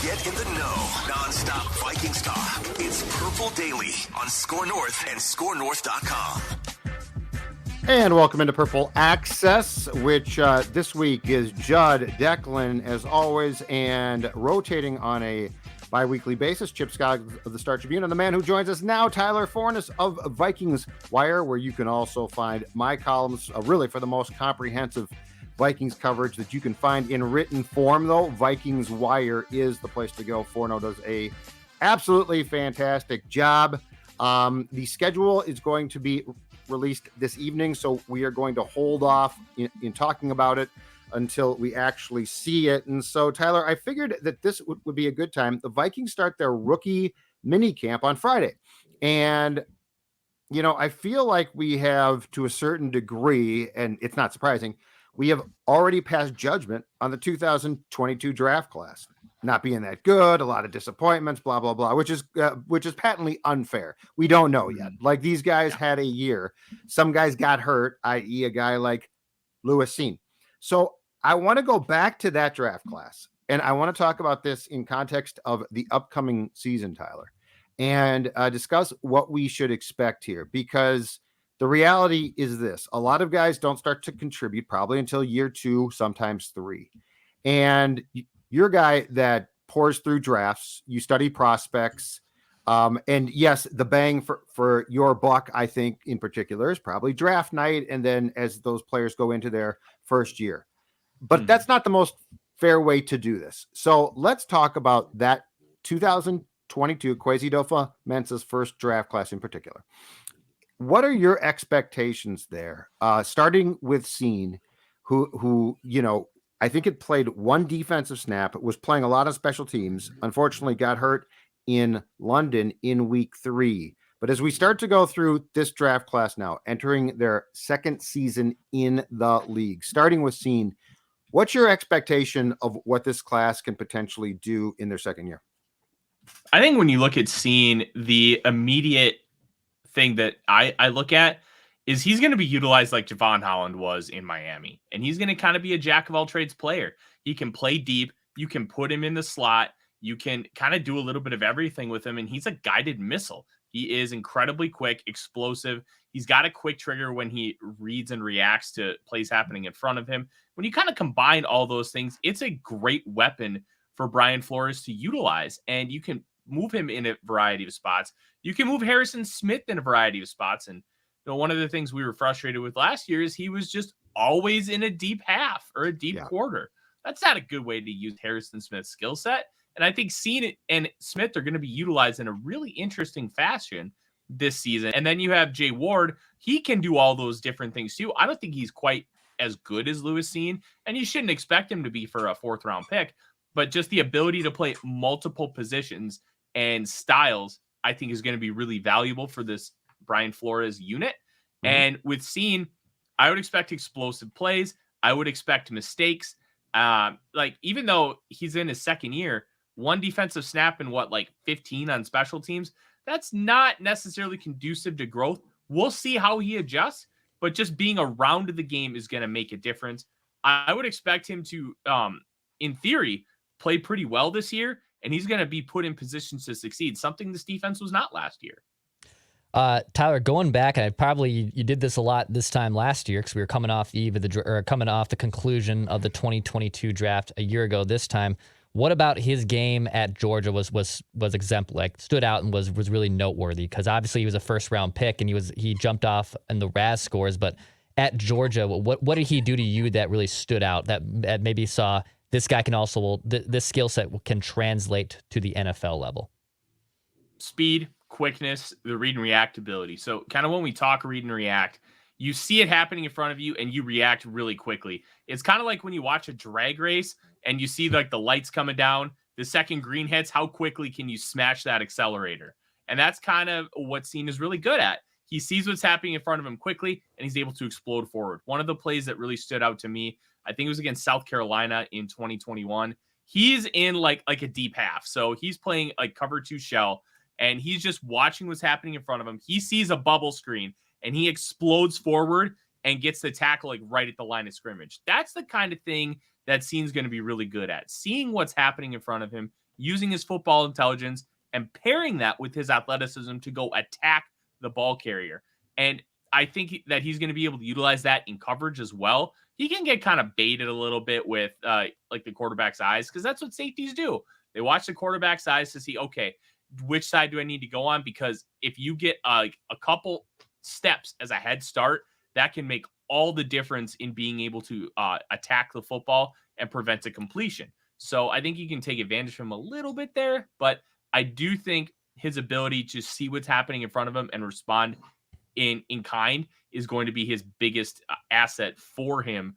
Get in the know. Non-stop Vikings talk. It's Purple Daily on Score North and ScoreNorth.com. And welcome into Purple Acces, which this week is Judd, Declan, as always, and rotating on a bi-weekly basis, Chip Scott of the Star Tribune, and the man who joins us now, Tyler Forness of Vikings Wire, where you can also find my columns, really for the most comprehensive Vikings coverage that you can find in written form, though. Vikings Wire is the place to go. Forno does a absolutely fantastic job. The schedule is going to be released this evening, so we are going to hold off in talking about it until we actually see it. And so, Tyler, I figured that this would be a good time. The Vikings start their rookie mini camp on Friday. And, you know, I feel like we have, to a certain degree, and it's not surprising, we have already passed judgment on the 2022 draft class not being that good, a lot of disappointments, blah, blah, blah, which is patently unfair. We don't know yet. Like, these guys had a year. Some guys got hurt, i.e. a guy like Lewis Cine. So I want to go back to that draft class, and I want to talk about this in context of the upcoming season, Tyler, and discuss what we should expect here, because the reality is this: a lot of guys don't start to contribute probably until year 2, sometimes 3. And you're a guy that pours through drafts, you study prospects. And yes, the bang for your buck, I think in particular, is probably draft night. And then as those players go into their first year, but that's not the most fair way to do this. So let's talk about that 2022 Kwesi Dofa-Mensah's first draft class in particular. What are your expectations there? Starting with Cine, who, you know, I think it played one defensive snap, was playing a lot of special teams, unfortunately got hurt in London in week 3. But as we start to go through this draft class now, entering their second season in the league, starting with Cine, what's your expectation of what this class can potentially do in their second year? I think when you look at Cine, the immediate thing that I look at is he's going to be utilized like Javon Holland was in Miami. And he's going to kind of be a jack of all trades player. He can play deep. You can put him in the slot. You can kind of do a little bit of everything with him. And he's a guided missile. He is incredibly quick, explosive. He's got a quick trigger when he reads and reacts to plays happening in front of him. When you kind of combine all those things, it's a great weapon for Brian Flores to utilize. And you can move him in a variety of spots. You can move Harrison Smith in a variety of spots. And you know, one of the things we were frustrated with last year is he was just always in a deep half or a deep quarter. That's not a good way to use Harrison Smith's skill set. And I think Cine and Smith are going to be utilized in a really interesting fashion this season. And then you have Jay Ward. He can do all those different things too. I don't think he's quite as good as Lewis Cine, and you shouldn't expect him to be for a 4th round pick, but just the ability to play multiple positions and styles, I think is going to be really valuable for this Brian Flores unit. Mm-hmm. And with Cine, I would expect explosive plays. I would expect mistakes. Like, even though he's in his second year, one defensive snap and 15 on special teams, that's not necessarily conducive to growth. We'll see how he adjusts, but just being around the game is going to make a difference. I would expect him to, in theory, play pretty well this year, and he's going to be put in positions to succeed, something this defense was not last year. Tyler, going back, and you did this a lot this time last year because we were coming off coming off the conclusion of the 2022 draft a year ago. This time, what about his game at Georgia was exemplary, stood out and was really noteworthy? Because obviously he was a 1st round pick and he jumped off in the RAS scores, but at Georgia, what did he do to you that really stood out that maybe saw this guy can also this skill set can translate to the NFL level? Speed, quickness, the read and react ability. So kind of when we talk read and react, you see it happening in front of you and you react really quickly. It's kind of like when you watch a drag race and you see like the lights coming down, the second green hits, how quickly can you smash that accelerator? And that's kind of what Cine is really good at. He sees what's happening in front of him quickly and he's able to explode forward. One of the plays that really stood out to me, I think it was against South Carolina in 2021. He's in like a deep half. So he's playing like cover 2 shell and he's just watching what's happening in front of him. He sees a bubble screen and he explodes forward and gets the tackle like right at the line of scrimmage. That's the kind of thing that Cine's going to be really good at, seeing what's happening in front of him using his football intelligence and pairing that with his athleticism to go attack the ball carrier. And I think that he's going to be able to utilize that in coverage as well. He can get kind of baited a little bit with like the quarterback's eyes, because that's what safeties do. They watch the quarterback's eyes to see, okay, which side do I need to go on? Because if you get a couple steps as a head start, that can make all the difference in being able to attack the football and prevent a completion. So I think you can take advantage of him a little bit there, but I do think his ability to see what's happening in front of him and respond in kind is going to be his biggest asset for him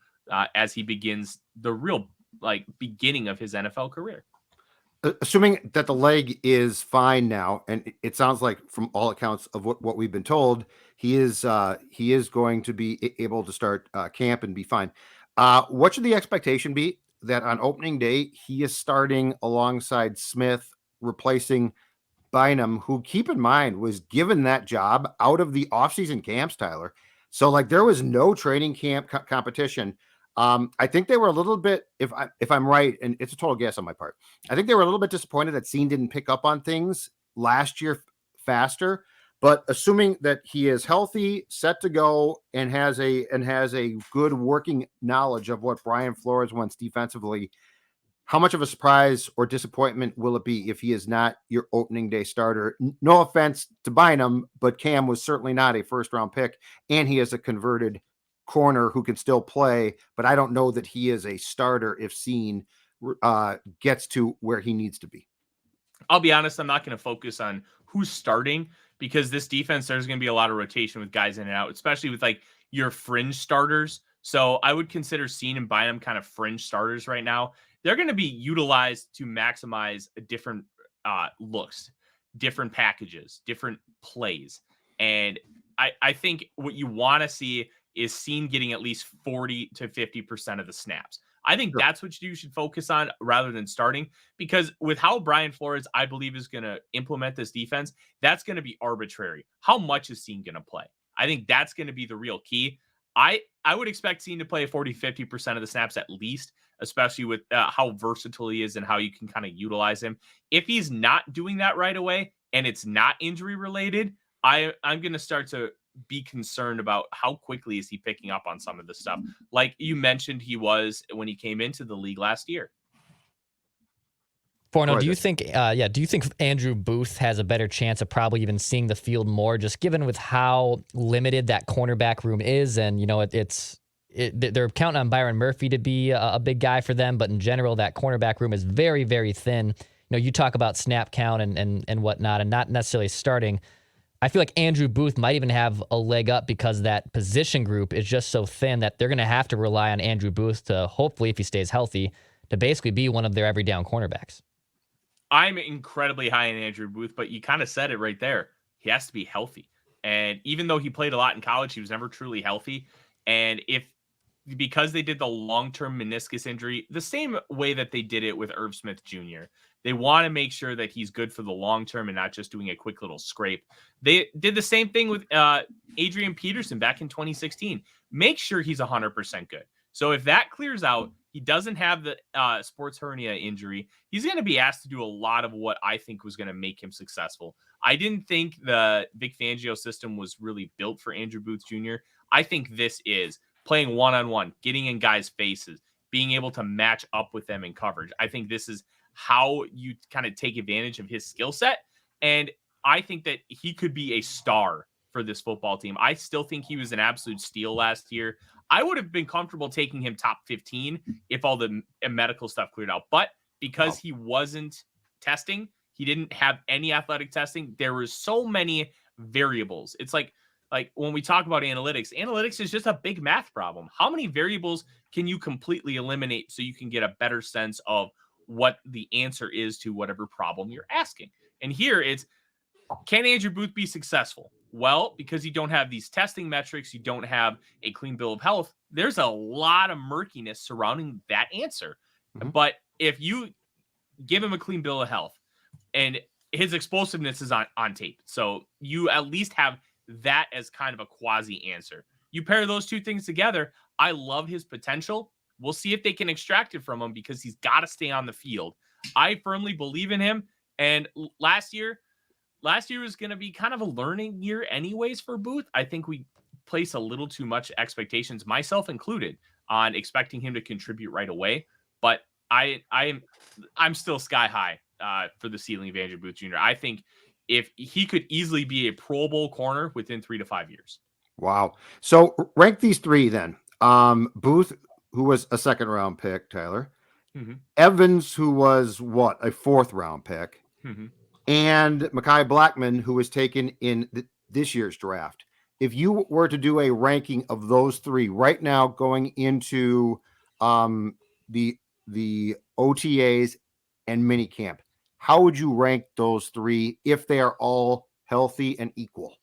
as he begins the real beginning of his NFL career. Assuming that the leg is fine now, and it sounds like from all accounts of what we've been told, he is going to be able to start camp and be fine. What should the expectation be that on opening day he is starting alongside Smith, replacing Bynum, who, keep in mind, was given that job out of the offseason camps, Tyler? So like there was no training camp competition. I think they were a little bit, if I'm right, and it's a total guess on my part, I think they were a little bit disappointed that Cine didn't pick up on things last year faster. But assuming that he is healthy, set to go, and has a good working knowledge of what Brian Flores wants defensively, how much of a surprise or disappointment will it be if he is not your opening day starter? No offense to Bynum, but Cam was certainly not a first-round pick, and he is a converted corner who can still play, but I don't know that he is a starter if Cine gets to where he needs to be. I'll be honest, I'm not going to focus on who's starting, because this defense, there's going to be a lot of rotation with guys in and out, especially with like your fringe starters. So I would consider Cine and Bynum kind of fringe starters right now. They're going to be utilized to maximize different looks, different packages, different plays. And I think what you want to see is Cine getting at least 40 to 50% of the snaps. I think that's what you should focus on rather than starting, because with how Brian Flores, I believe, is going to implement this defense, that's going to be arbitrary. How much is Cine going to play? I think that's going to be the real key. I would expect Cine to play 40, 50% of the snaps at least, especially with how versatile he is and how you can kind of utilize him. If he's not doing that right away and it's not injury related, I'm going to start to be concerned about how quickly is he picking up on some of this stuff. Like you mentioned, he was when he came into the league last year. Forno, do you think Andrew Booth has a better chance of probably even seeing the field more, just given with how limited that cornerback room is? And, you know, they're counting on Byron Murphy to be a big guy for them, but in general, that cornerback room is very, very thin. You know, you talk about snap count and whatnot, and not necessarily starting. I feel like Andrew Booth might even have a leg up because that position group is just so thin that they're going to have to rely on Andrew Booth to, hopefully, if he stays healthy, to basically be one of their every down cornerbacks. I'm incredibly high on Andrew Booth, but you kind of said it right there. He has to be healthy. And even though he played a lot in college, he was never truly healthy. And because they did the long-term meniscus injury, the same way that they did it with Irv Smith Jr., they want to make sure that he's good for the long term and not just doing a quick little scrape. They did the same thing with Adrian Peterson back in 2016. Make sure he's 100% good. So if that clears out, he doesn't have the sports hernia injury, he's going to be asked to do a lot of what I think was going to make him successful. I didn't think the Vic Fangio system was really built for Andrew Booth Jr. I think this is playing one-on-one, getting in guys' faces, being able to match up with them in coverage. I think this is how you kind of take advantage of his skill set. And I think that he could be a star for this football team. I still think he was an absolute steal last year. I would have been comfortable taking him top 15 if all the medical stuff cleared out. But because he wasn't testing, he didn't have any athletic testing, there were so many variables. It's like when we talk about analytics is just a big math problem. How many variables can you completely eliminate so you can get a better sense of what the answer is to whatever problem you're asking? And here it's, can Andrew Booth be successful? Well, because you don't have these testing metrics, you don't have a clean bill of health, there's a lot of murkiness surrounding that answer. Mm-hmm. But if you give him a clean bill of health and his explosiveness is on tape, so you at least have that as kind of a quasi answer. You pair those two things together, I love his potential. We'll see if they can extract it from him because he's got to stay on the field. I firmly believe in him. And last year was going to be kind of a learning year anyways for Booth. I think we place a little too much expectations, myself included, on expecting him to contribute right away. But I'm still sky high for the ceiling of Andrew Booth Jr. I think if he could easily be a Pro Bowl corner within 3 to 5 years. Wow. So rank these three then. Booth, who was a second round pick, Tyler. Mm-hmm. Evans, who was what, a fourth round pick. Mm-hmm. And Mekhi Blackmon, who was taken in this year's draft. If you were to do a ranking of those three right now going into the OTAs and minicamp, how would you rank those three if they are all healthy and equal?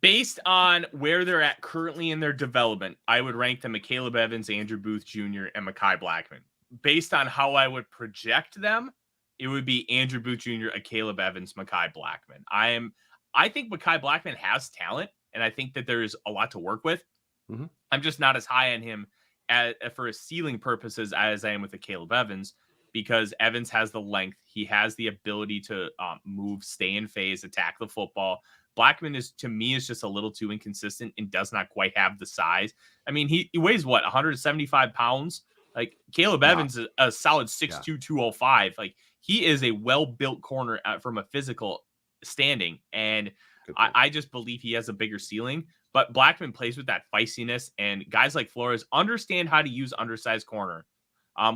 Based on where they're at currently in their development, I would rank them at Caleb Evans, Andrew Booth Jr., and Mekhi Blackmon. Based on how I would project them, it would be Andrew Booth Jr., Caleb Evans, Mekhi Blackmon. I think Mekhi Blackmon has talent, and I think that there's a lot to work with. Mm-hmm. I'm just not as high on him for his ceiling purposes as I am with Caleb Evans, because Evans has the length. He has the ability to move, stay in phase, attack the football. Blackmon is just a little too inconsistent and does not quite have the size. I mean, he weighs what, 175 pounds? Like Caleb Evans is a solid 6'2", 205. Like he is a well-built corner from a physical standing. And I just believe he has a bigger ceiling, but Blackmon plays with that feistiness, and guys like Flores understand how to use undersized corner.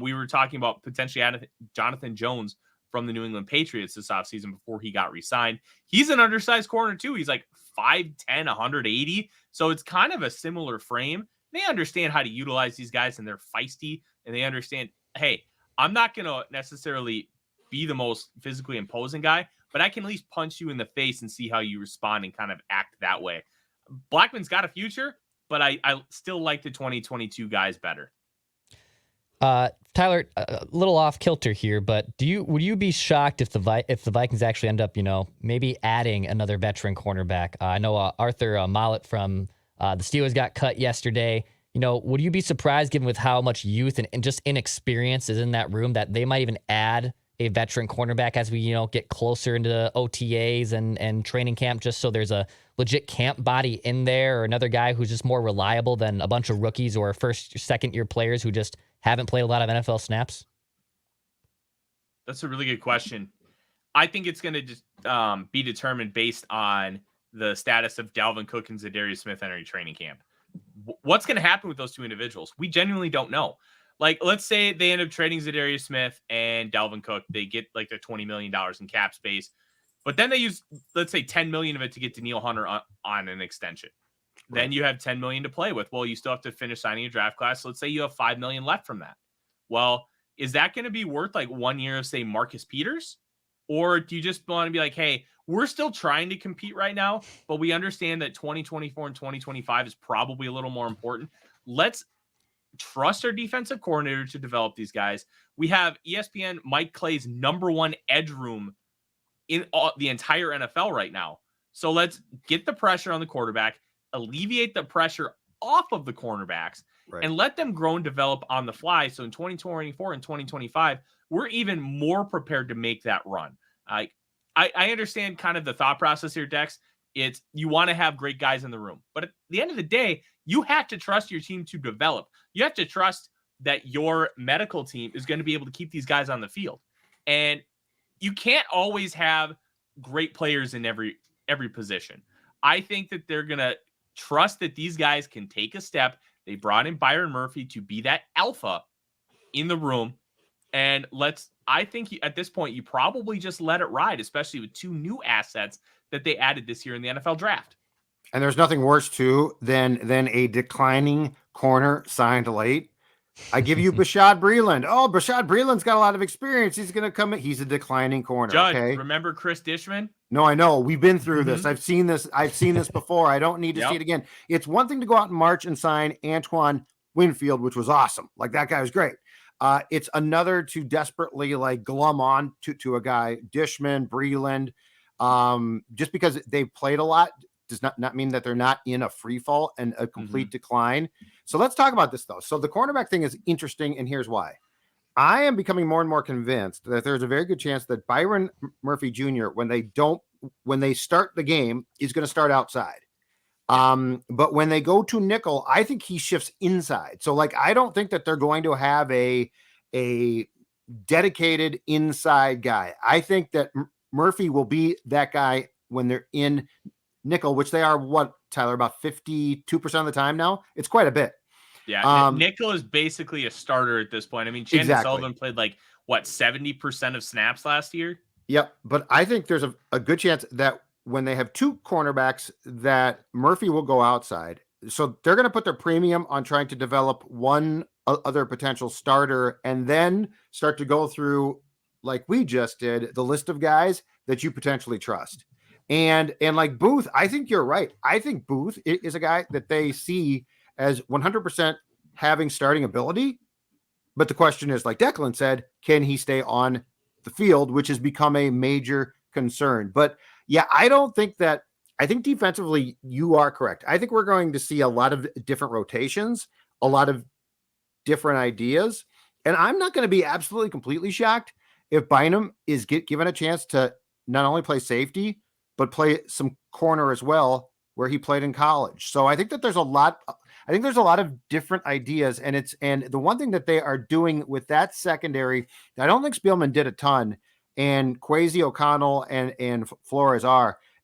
We were talking about potentially Jonathan Jones from the New England Patriots this offseason before he got re-signed. He's an undersized corner too. He's like 5'10", 180. So it's kind of a similar frame. They understand how to utilize these guys, and they're feisty, and they understand, hey, I'm not going to necessarily be the most physically imposing guy, but I can at least punch you in the face and see how you respond and kind of act that way. Blackman's got a future, but I still like the 2022 guys better. Tyler, a little off kilter here, but would you be shocked if the Vikings actually end up, maybe adding another veteran cornerback? I know Arthur Mollett from the Steelers got cut yesterday. Would you be surprised, given with how much youth and just inexperience is in that room, that they might even add a veteran cornerback as we get closer into OTAs and training camp, just so there's a legit camp body in there, or another guy who's just more reliable than a bunch of rookies or second year players who just haven't played a lot of NFL snaps? That's a really good question. I think it's going to just be determined based on the status of Dalvin Cook and Zadarius Smith entering training camp. What's going to happen with those two individuals? We genuinely don't know. Like, let's say they end up trading Zadarius Smith and Dalvin Cook. They get like their $20 million in cap space, but then they use, let's say, $10 million of it to get Danielle Hunter on an extension. Right. Then you have $10 million to play with. Well, you still have to finish signing a draft class. So let's say you have $5 million left from that. Well, is that going to be worth like 1 year of, say, Marcus Peters? Or do you just want to be like, hey, we're still trying to compete right now, but we understand that 2024 and 2025 is probably a little more important. Let's trust our defensive coordinator to develop these guys. We have ESPN Mike Clay's #1 edge room in the entire NFL right now. So let's get the pressure on the quarterback, alleviate the pressure off of the cornerbacks, right, and let them grow and develop on the fly. So in 2024 and 2025, we're even more prepared to make that run. I understand kind of the thought process here, Dex. It's you want to have great guys in the room, but at the end of the day, you have to trust your team to develop. You have to trust that your medical team is going to be able to keep these guys on the field. And you can't always have great players in every position. I think that they're going to trust that these guys can take a step. They brought in Byron Murphy to be that alpha in the room. And I think at this point, you probably just let it ride, especially with two new assets that they added this year in the NFL draft. And there's nothing worse too than a declining corner signed late. I give you Bashaud Breeland. Oh, Bashaud Breeland's got a lot of experience. He's going to come in. He's a declining corner. Judge, okay? Remember Chris Dishman? No, I know. We've been through this. I've seen this before. I don't need to see it again. It's one thing to go out in March and sign Antoine Winfield, which was awesome. Like, that guy was great. It's another to desperately like glum on to a guy, Dishman, Breeland, just because they've played a lot does not mean that they're not in a free fall and a complete decline. So let's talk about this though. So the cornerback thing is interesting, and here's why. I am becoming more and more convinced that there's a very good chance that Byron Murphy Jr., when they start the game, is going to start outside. But when they go to nickel, I think he shifts inside. So like, I don't think that they're going to have a dedicated inside guy. I think that Murphy will be that guy when they're in nickel, which they are, what, Tyler, about 52% of the time now? It's quite a bit. Yeah, nickel is basically a starter at this point. I mean, Chandon Sullivan played like, what, 70% of snaps last year? Yep, but I think there's a good chance that when they have two cornerbacks that Murphy will go outside. So they're going to put their premium on trying to develop one other potential starter and then start to go through, like we just did, the list of guys that you potentially trust. And like Booth, I think you're right. I think Booth is a guy that they see as 100% having starting ability. But the question is, like Declan said, can he stay on the field, which has become a major concern. But yeah, I think defensively, you are correct. I think we're going to see a lot of different rotations, a lot of different ideas. And I'm not going to be absolutely completely shocked if Bynum is given a chance to not only play safety, but play some corner as well, where he played in college. So I think that there's a lot of different ideas, and the one thing that they are doing with that secondary, I don't think Spielman did a ton, and Kwesi O'Connell and Flores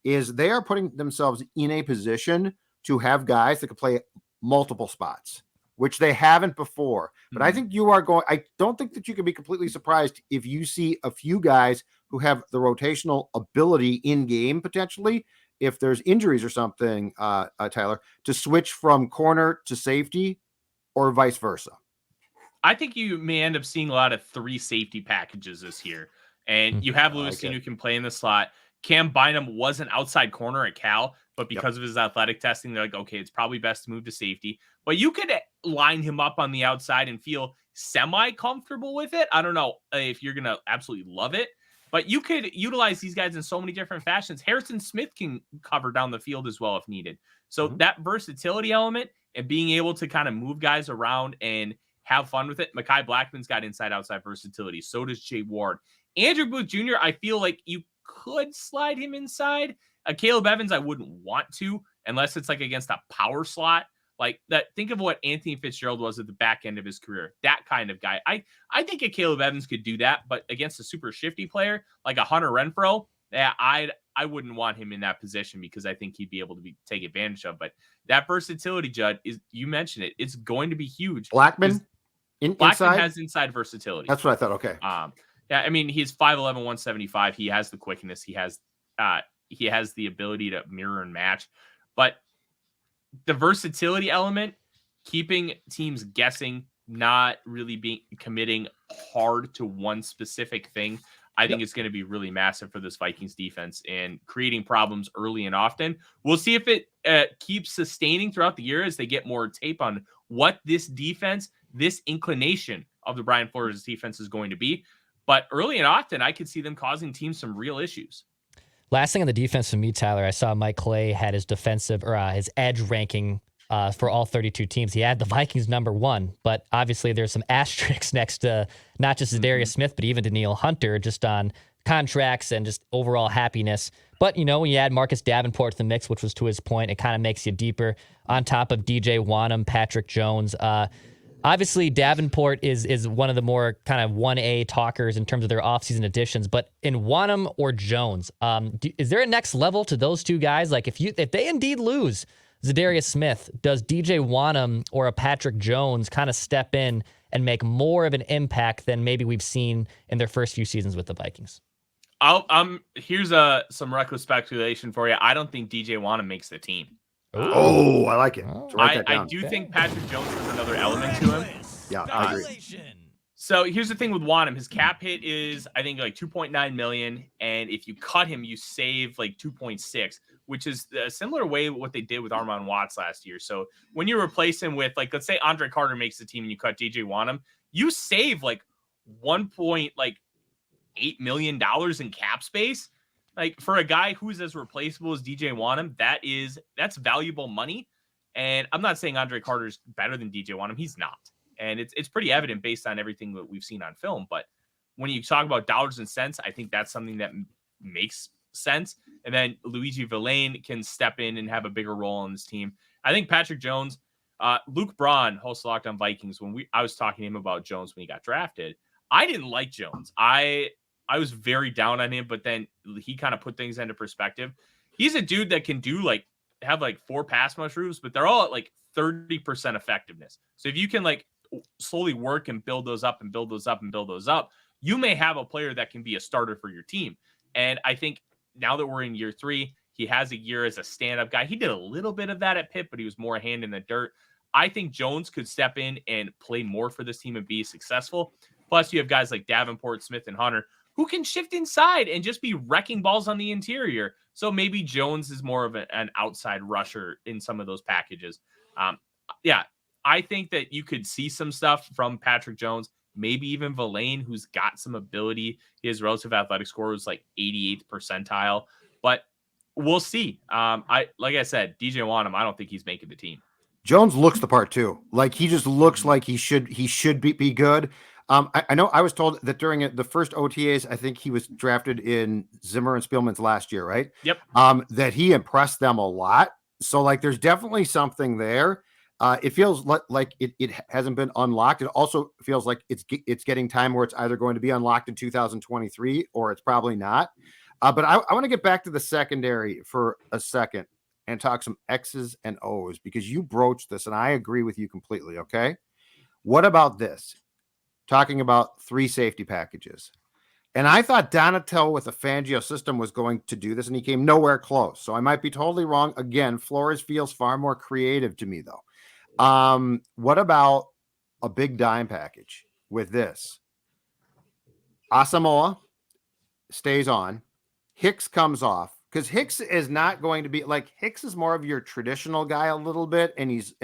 is they are putting themselves in a position to have guys that can play multiple spots, which they haven't before. But I think I don't think that you can be completely surprised if you see a few guys who have the rotational ability in game potentially, if there's injuries or something, Tyler, to switch from corner to safety or vice versa. I think you may end up seeing a lot of 3 safety packages this year. And you have Lewis Cine who can play in the slot. Cam Bynum was an outside corner at Cal, but because of his athletic testing, they're like, okay, it's probably best to move to safety. But you could line him up on the outside and feel semi-comfortable with it. I don't know if you're going to absolutely love it, but you could utilize these guys in so many different fashions. Harrison Smith can cover down the field as well if needed. So that versatility element and being able to kind of move guys around and have fun with it. Mekhi Blackman's got inside-outside versatility. So does Jay Ward. Andrew Booth Jr., I feel like you could slide him inside. Caleb Evans, I wouldn't want to, unless it's like against a power slot. Like that. Think of what Anthony Fitzgerald was at the back end of his career. That kind of guy. I think a Caleb Evans could do that, but against a super shifty player like a Hunter Renfrow, I wouldn't want him in that position because I think he'd be able to take advantage of. But that versatility, Judd, you mentioned it. It's going to be huge. Blackman inside? Has inside versatility. That's what I thought. Okay. Yeah, I mean, he's 5'11", 175. He has the quickness. He has the ability to mirror and match. But the versatility element, keeping teams guessing, not really committing hard to one specific thing, I think it's going to be really massive for this Vikings defense and creating problems early and often. We'll see if it keeps sustaining throughout the year as they get more tape on what this defense, this inclination of the Brian Flores defense is going to be. But early and often, I could see them causing teams some real issues. Last thing on the defense for me, Tyler, I saw Mike Clay had his defensive or his edge ranking for all 32 teams. He had the Vikings number 1, but obviously there's some asterisks next to not just Zadarius Smith, but even Danielle Hunter, just on contracts and just overall happiness. But, when you add Marcus Davenport to the mix, which was to his point, it kind of makes you deeper on top of DJ Wanham, Patrick Jones. Obviously, Davenport is one of the more kind of 1A talkers in terms of their offseason additions. But in Wanham or Jones, is there a next level to those two guys? Like if they indeed lose Zadarius Smith, does DJ Wanham or a Patrick Jones kind of step in and make more of an impact than maybe we've seen in their first few seasons with the Vikings? Here's some reckless speculation for you. I don't think DJ Wanham makes the team. Oh, I like it. I do think Patrick Jones has another element to him. Yeah, I agree. So here's the thing with Wanham. His cap hit is, I think, like $2.9 million. And if you cut him, you save like 2.6, which is a similar way what they did with Armon Watts last year. So when you replace him with, like, let's say Andre Carter makes the team and you cut DJ Wanham, you save like $1.8 million in cap space. Like for a guy who's as replaceable as DJ Wanham, that's valuable money. And I'm not saying Andre Carter's better than DJ Wanham. He's not. And it's pretty evident based on everything that we've seen on film. But when you talk about dollars and cents, I think that's something that makes sense. And then Luigi Villain can step in and have a bigger role on this team. I think Patrick Jones, Luke Braun, host of Locked On Vikings, I was talking to him about Jones when he got drafted, I didn't like Jones. I was very down on him, but then he kind of put things into perspective. He's a dude that can have 4 pass mushrooms, but they're all at 30% effectiveness. So if you can slowly work and build those up and build those up and build those up, you may have a player that can be a starter for your team. And I think now that we're in year 3, he has a year as a stand-up guy. He did a little bit of that at Pitt, but he was more a hand in the dirt. I think Jones could step in and play more for this team and be successful. Plus, you have guys like Davenport, Smith, and Hunter who can shift inside and just be wrecking balls on the interior. So maybe Jones is more of an outside rusher in some of those packages. I think that you could see some stuff from Patrick Jones, maybe even Villain, who's got some ability. His relative athletic score was 88th percentile, but we'll see. Like I said, DJ Wanham, I don't think he's making the team. Jones looks the part too. He just looks like he should be good. I know I was told that during the first OTAs, I think he was drafted in Zimmer and Spielman's last year, right? Yep. That he impressed them a lot. So there's definitely something there. It feels like it hasn't been unlocked. It also feels like it's getting time where it's either going to be unlocked in 2023 or it's probably not. But I want to get back to the secondary for a second and talk some X's and O's because you broached this and I agree with you completely. Okay. What about this? Talking about 3 safety packages. And I thought Donatel with a Fangio system was going to do this and he came nowhere close. So I might be totally wrong. Again, Flores feels far more creative to me though. What about a big dime package with this? Asamoah stays on. Hicks comes off because Hicks is not going to be Hicks is more of your traditional guy a little bit. And he's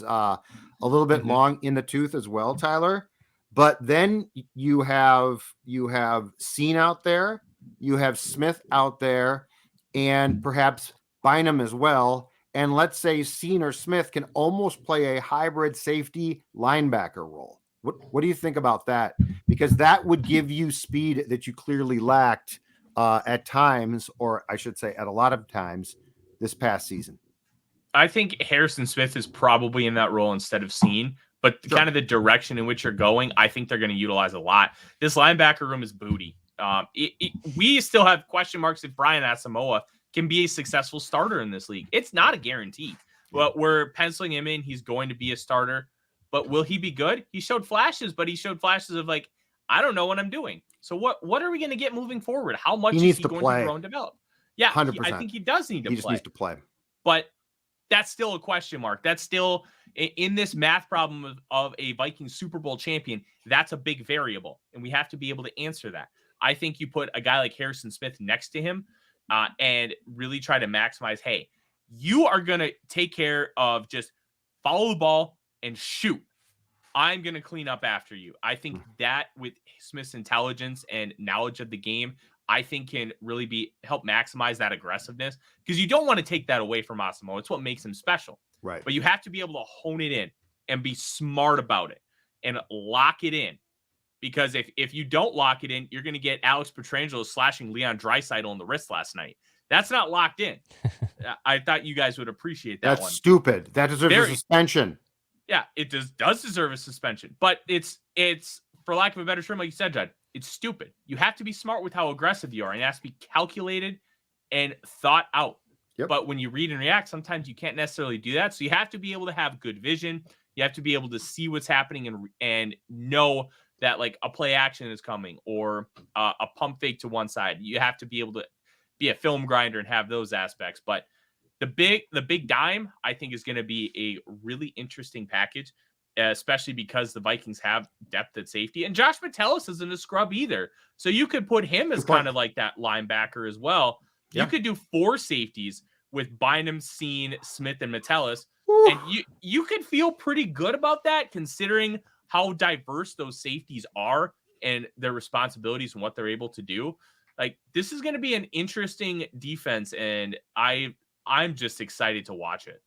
a little bit long in the tooth as well, Tyler. But then you have Cine out there, you have Smith out there, and perhaps Bynum as well. And let's say Cine or Smith can almost play a hybrid safety linebacker role. What do you think about that? Because that would give you speed that you clearly lacked at times, or I should say at a lot of times this past season. I think Harrison Smith is probably in that role instead of Cine. But kind of the direction in which you're going, I think they're going to utilize a lot. This linebacker room is booty. We still have question marks if Brian Asamoah can be a successful starter in this league. It's not a guarantee, but we're penciling him in. He's going to be a starter, but will he be good? He showed flashes, but he showed flashes of I don't know what I'm doing. So what are we going to get moving forward? How much is he going to grow and develop? Yeah, 100%. I think he does need to play. He just needs to play. But that's still a question mark. That's still in this math problem of a Vikings Super Bowl champion. That's a big variable, and we have to be able to answer that. I think you put a guy like Harrison Smith next to him and really try to maximize, hey, you are going to take care of just follow the ball and shoot. I'm going to clean up after you. I think that with Smith's intelligence and knowledge of the game, I think can really help maximize that aggressiveness because you don't want to take that away from Asamoah. It's what makes him special. Right. But you have to be able to hone it in and be smart about it and lock it in. Because if you don't lock it in, you're going to get Alex Pietrangelo slashing Leon Draisaitl in the wrist last night. That's not locked in. I thought you guys would appreciate that. That's stupid. That deserves a suspension. Yeah, it does deserve a suspension. But it's for lack of a better term, like you said, Judd, it's stupid. You have to be smart with how aggressive you are, and it has to be calculated and thought out. Yep. But when you read and react, sometimes you can't necessarily do that. So you have to be able to have good vision. You have to be able to see what's happening and know that a play action is coming or a pump fake to one side. You have to be able to be a film grinder and have those aspects. But the big dime, I think, is going to be a really interesting package. Especially because the Vikings have depth at safety. And Josh Metellus isn't a scrub either. So you could put him as kind of like that linebacker as well. Yeah. You could do 4 safeties with Bynum, Cine, Smith, and Metellus. Woo. And you could feel pretty good about that considering how diverse those safeties are and their responsibilities and what they're able to do. This is going to be an interesting defense, and I'm just excited to watch it.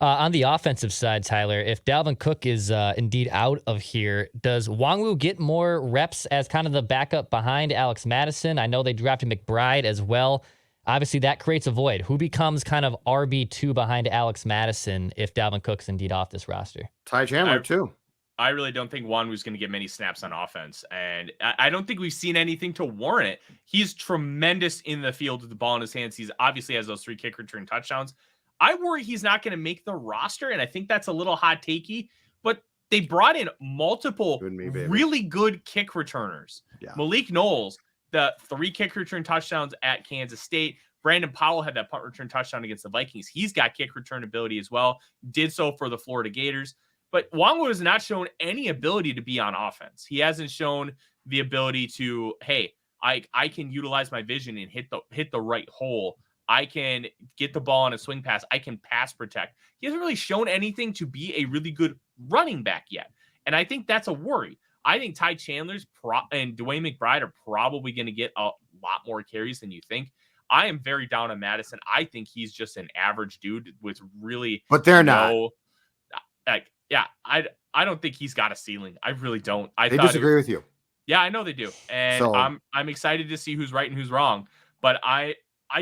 On the offensive side, Tyler, if Dalvin Cook is indeed out of here, does Nwangwu get more reps as kind of the backup behind Alex Madison? I know they drafted McBride as well. Obviously, that creates a void. Who becomes kind of RB2 behind Alex Madison if Dalvin Cook's indeed off this roster? Ty Chandler, too. I really don't think Nwangwu's going to get many snaps on offense, and I don't think we've seen anything to warrant it. He's tremendous in the field with the ball in his hands. He's obviously has those 3 kick return touchdowns. I worry he's not going to make the roster, and I think that's a little hot takey, but they brought in multiple really good kick returners. Yeah. Malik Knowles, the 3 kick return touchdowns at Kansas State. Brandon Powell had that punt return touchdown against the Vikings. He's got kick return ability as well. Did so for the Florida Gators. But Nwangwu has not shown any ability to be on offense. He hasn't shown the ability to, hey, I can utilize my vision and hit the right hole. I can get the ball on a swing pass. I can pass protect. He hasn't really shown anything to be a really good running back yet. And I think that's a worry. I think Ty Chandler's and Dwayne McBride are probably going to get a lot more carries than you think. I am very down on Madison. I think he's just an average dude with really But they're not. I don't think he's got a ceiling. I really don't. They disagree with you. Yeah, I know they do. And so, I'm excited to see who's right and who's wrong. But I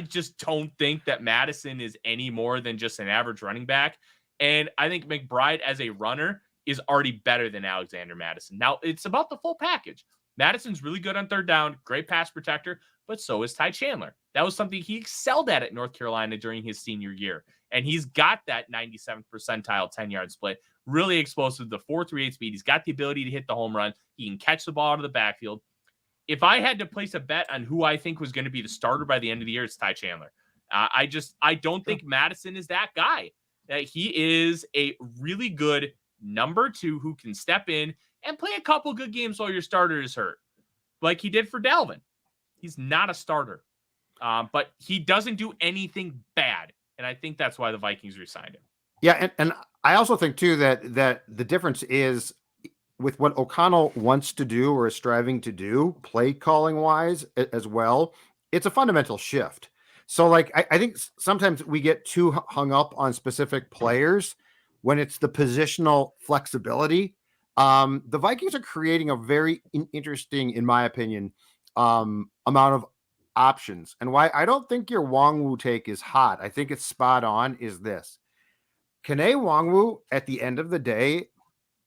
just don't think that Madison is any more than just an average running back. And I think McBride as a runner is already better than Alexander Madison. Now, it's about the full package. Madison's really good on third down, great pass protector, but so is Ty Chandler. That was something he excelled at North Carolina during his senior year. And he's got that 97th percentile 10-yard split, really explosive, the 4.38 speed. He's got the ability to hit the home run. He can catch the ball out of the backfield. If I had to place a bet on who I think was going to be the starter by the end of the year, it's Ty Chandler. I don't think Madison is that guy. He is a really good number 2 who can step in and play a couple good games while your starter is hurt, like he did for Dalvin. He's not a starter, but he doesn't do anything bad, and I think that's why the Vikings re-signed him. Yeah, and I also think, too, that the difference is with what O'Connell wants to do or is striving to do, play calling wise as well, it's a fundamental shift. So, like, I think sometimes we get too hung up on specific players when it's the positional flexibility. The Vikings are creating a very interesting, in my opinion, amount of options. And why I don't think your Nwangwu take is hot, I think it's spot on, is this. Kene Nwangwu, at the end of the day,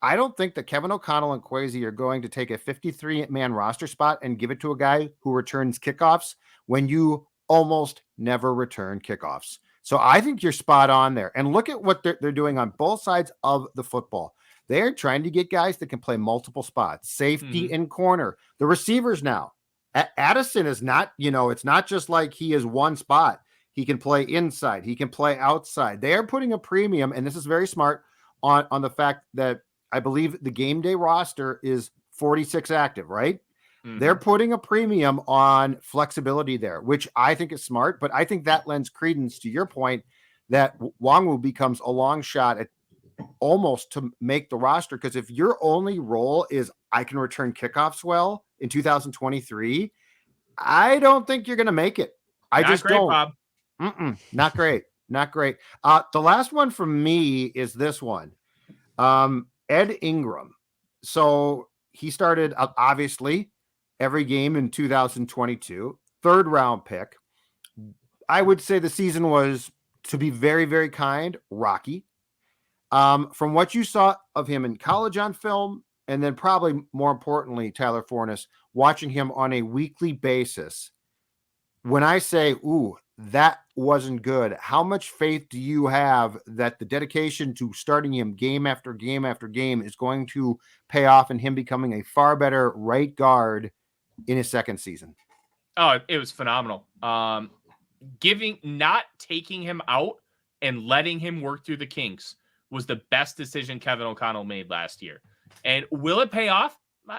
I don't think that Kevin O'Connell and Kwesi are going to take a 53-man roster spot and give it to a guy who returns kickoffs when you almost never return kickoffs. So I think you're spot on there. And look at what they're doing on both sides of the football. They're trying to get guys that can play multiple spots, safety and corner. The receivers now. Addison is not, it's not just like he is one spot. He can play inside. He can play outside. They are putting a premium, and this is very smart, on the fact that I believe the game day roster is 46 active, right? Mm-hmm. They're putting a premium on flexibility there, which I think is smart, but I think that lends credence to your point that Nwangwu becomes a long shot at almost to make the roster. Because if your only role is I can return kickoffs well in 2023, I don't think you're going to make it. I just don't. Bob. Not great. Not great. The last one from me is this one. Ed Ingram. So he started obviously every game in 2022, 3rd round pick. I would say the season was, to be very, very kind, rocky. From what you saw of him in college on film, and then probably more importantly, Tyler Forness, watching him on a weekly basis, when I say, ooh, that wasn't good, how much faith do you have that the dedication to starting him game after game after game is going to pay off in him becoming a far better right guard in his second season? Oh, it was phenomenal. Not taking him out and letting him work through the kinks was the best decision Kevin O'Connell made last year. And will it pay off?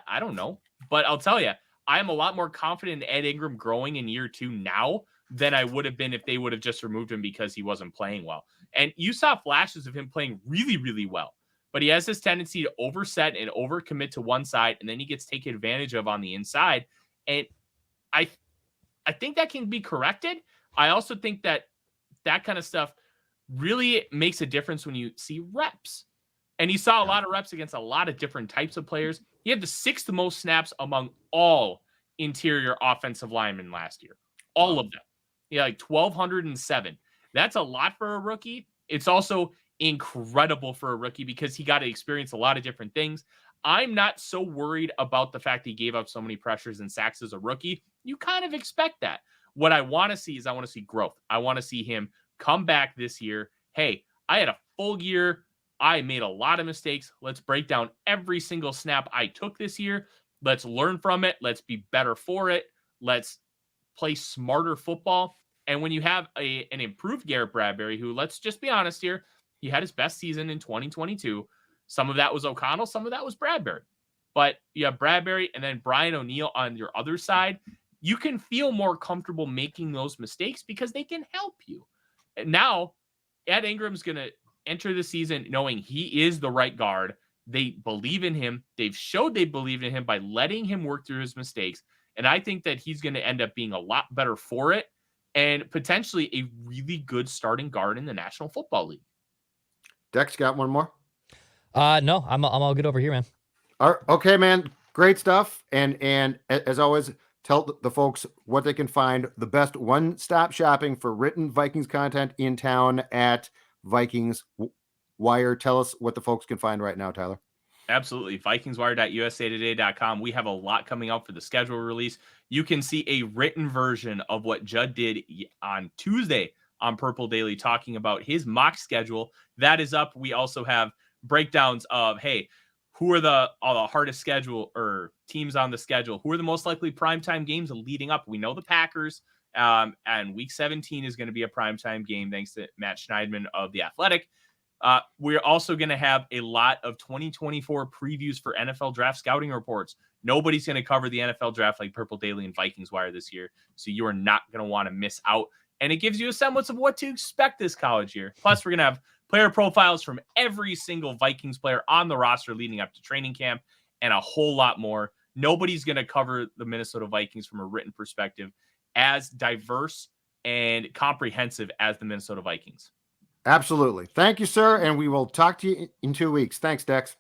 I don't know. But I'll tell you, I am a lot more confident in Ed Ingram growing in year 2 now than I would have been if they would have just removed him because he wasn't playing well. And you saw flashes of him playing really, really well. But he has this tendency to overset and overcommit to one side, and then he gets taken advantage of on the inside. And I think that can be corrected. I also think that kind of stuff really makes a difference when you see reps. And he saw a lot of reps against a lot of different types of players. He had the 6th most snaps among all interior offensive linemen last year. All of them. Yeah, like 1,207. That's a lot for a rookie. It's also incredible for a rookie because he got to experience a lot of different things. I'm not so worried about the fact he gave up so many pressures and sacks as a rookie. You kind of expect that. What I want to see is I want to see growth. I want to see him come back this year. Hey, I had a full year. I made a lot of mistakes. Let's break down every single snap I took this year. Let's learn from it. Let's be better for it. Let's play smarter football. And when you have an improved Garrett Bradbury, who, let's just be honest here, he had his best season in 2022. Some of that was O'Connell. Some of that was Bradbury. But you have Bradbury and then Brian O'Neill on your other side. You can feel more comfortable making those mistakes because they can help you. And now, Ed Ingram's going to enter the season knowing he is the right guard. They believe in him. They've showed they believe in him by letting him work through his mistakes. And I think that he's going to end up being a lot better for it and potentially a really good starting guard in the National Football League. Dex, got one more? No, I'm all good over here, man. All right, okay, man. Great stuff. And as always, tell the folks what they can find, the best one-stop shopping for written Vikings content in town at Vikings Wire. Tell us what the folks can find right now, Tyler. Absolutely. VikingsWire.usatoday.com. We have a lot coming out for the schedule release. You can see a written version of what Judd did on Tuesday on Purple Daily, talking about his mock schedule. That is up. We also have breakdowns of, hey, who are the hardest schedule or teams on the schedule? Who are the most likely primetime games leading up? We know the Packers, and week 17 is going to be a primetime game thanks to Matt Schneidman of The Athletic. We're also going to have a lot of 2024 previews for NFL draft scouting reports. Nobody's going to cover the NFL draft like Purple Daily and Vikings Wire this year, so you are not going to want to miss out. And it gives you a semblance of what to expect this college year. Plus, we're going to have player profiles from every single Vikings player on the roster leading up to training camp and a whole lot more. Nobody's going to cover the Minnesota Vikings from a written perspective as diverse and comprehensive as the Minnesota Vikings. Absolutely. Thank you, sir. And we will talk to you in 2 weeks. Thanks, Dex.